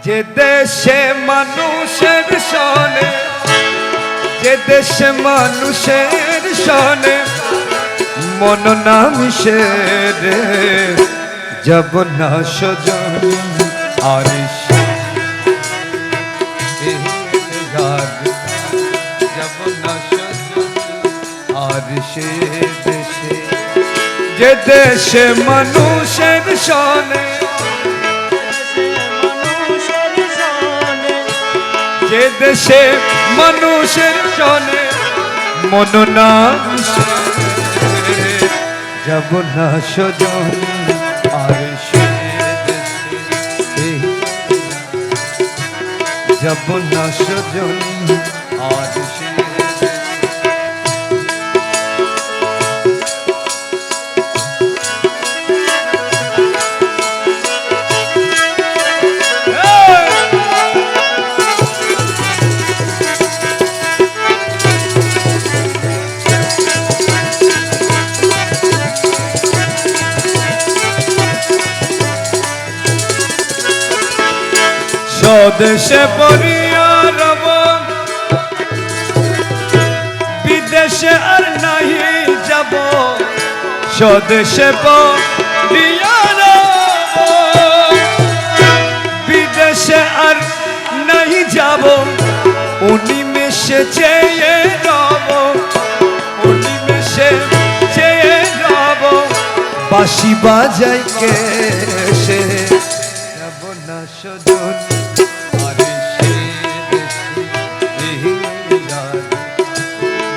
যে দেশে মানুষের সনে, যে দেশে মানুষের সনে মন না মিশে রে, যাব না সজন আর যাব না সজন আর সে দেশে, যে দেশে মানুষের সনে, যে দেশে মানুষের সনে মন না মিশে, যাব না সজন আর সে দেশে, যাব না সজন আর সে। স্বদেশে পড়িয়া রব, বিদেশে আর নাহি যাব, স্বদেশে পড়িয়া রব, বিদেশে আর নাহি যাব, উনিমেষে চেয়ে রব, উনিমেষে চেয়ে রব, বাঁশি বাজাই কে সে, যাব না সজন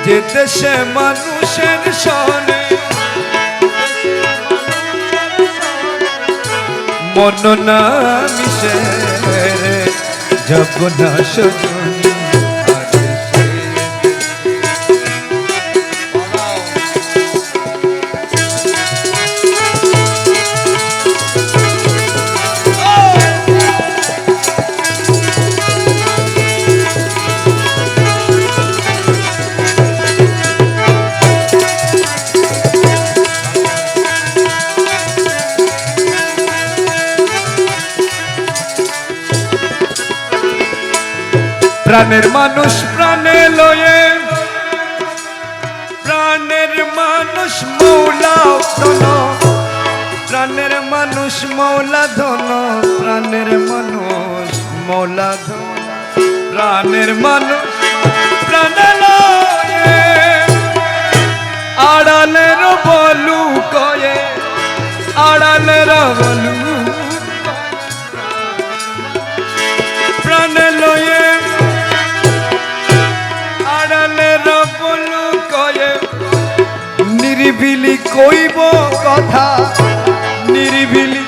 যে দেশে মানুষের সনে মন না মিশে, যাব না সজন। প্রাণের মানুষ প্রাণে লয়ে, প্রাণের মানুষ মৌলা ধন, প্রাণের মানুষ মৌলা ধন, প্রাণের মানুষ মৌলা ধন, প্রাণের মানুষ প্রাণে লয়ে, আড়ালের বলু কয়ে, আড়ালের বলু প্রাণে লয়ে, নিরিবিলি কইব কথা, নিরিবিলি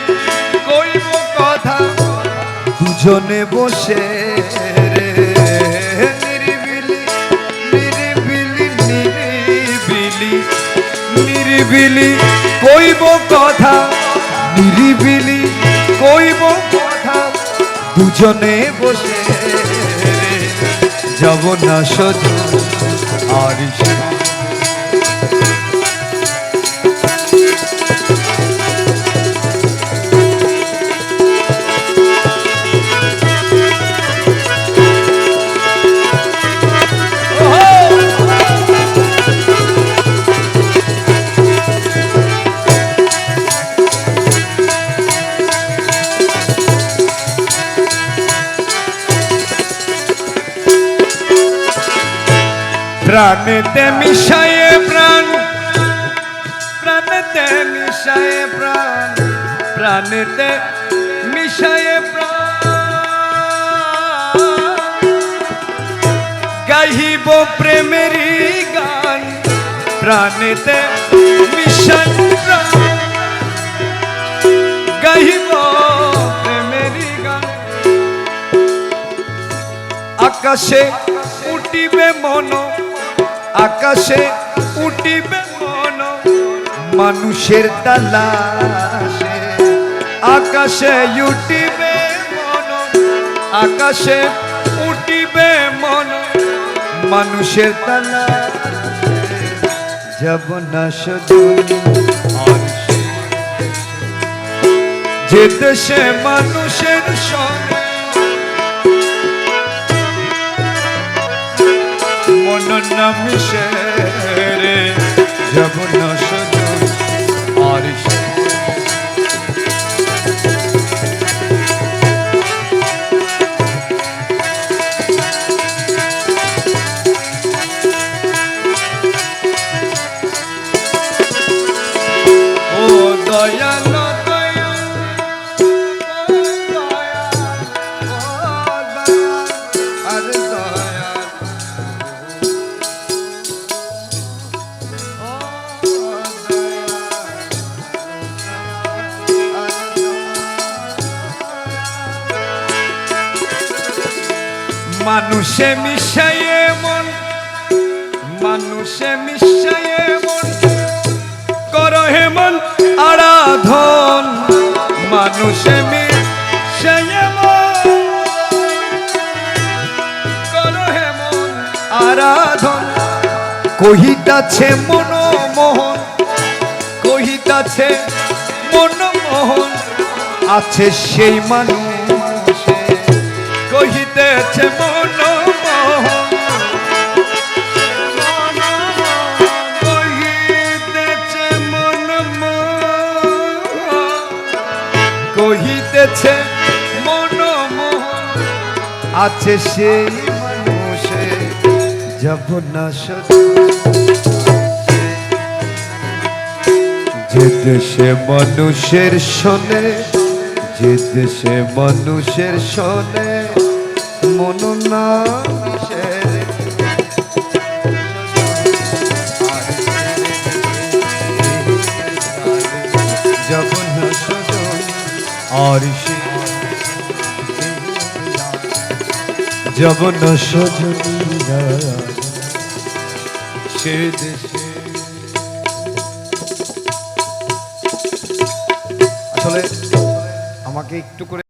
কইব কথা, দুজনে বসে রে, নিরিবিলি নিরিবিলি নিরিবিলি নিরিবিলি কইব কথা, নিরিবিলি কইব কথা, দুজনে বসে রে, যাব না সজন আর সে। প্রাণেতে মিশায়ে প্রাণ, প্রাণেতে মিশায়ে প্রাণ, প্রাণেতে মিশায়ে প্রাণ, গাইব প্রেমেরই গান, প্রাণেতে মিশায়ে প্রাণ, গাইব প্রেমেরই গান, আকাশে উঠিবে মন, আকাশে উঠিবে মন, মানুষের তালাশে, আকাশে উঠিবে মন, আকাশে উঠিবে মন, মানুষের তালাশে, যাব না সজন আর সে, যে দেশে মানুষের সনে না মিশে রে যাব না সজন আর সে ও দয়াল মানুষে মিশায়ে মন মানুষে মিশায়ে মন কর হে মন আরাধন মানুষে মিশায়ে মন কর হে মন আরাধন কহিতাছে মনমোহন কহিতাছে মনমোহন আছে সেই মানুষে কহিতেছে মনমোহন কহিতেছে মনমোহন কহিতেছে মনমোহন আছে সেই মানুষে যাব না যে দেশে মানুষের শোনে যে দেশে মানুষের শোনে মন না মিশে যাব না সজন আর সে যাব না সজন সে দেশে আসলে আমাকে একটু করে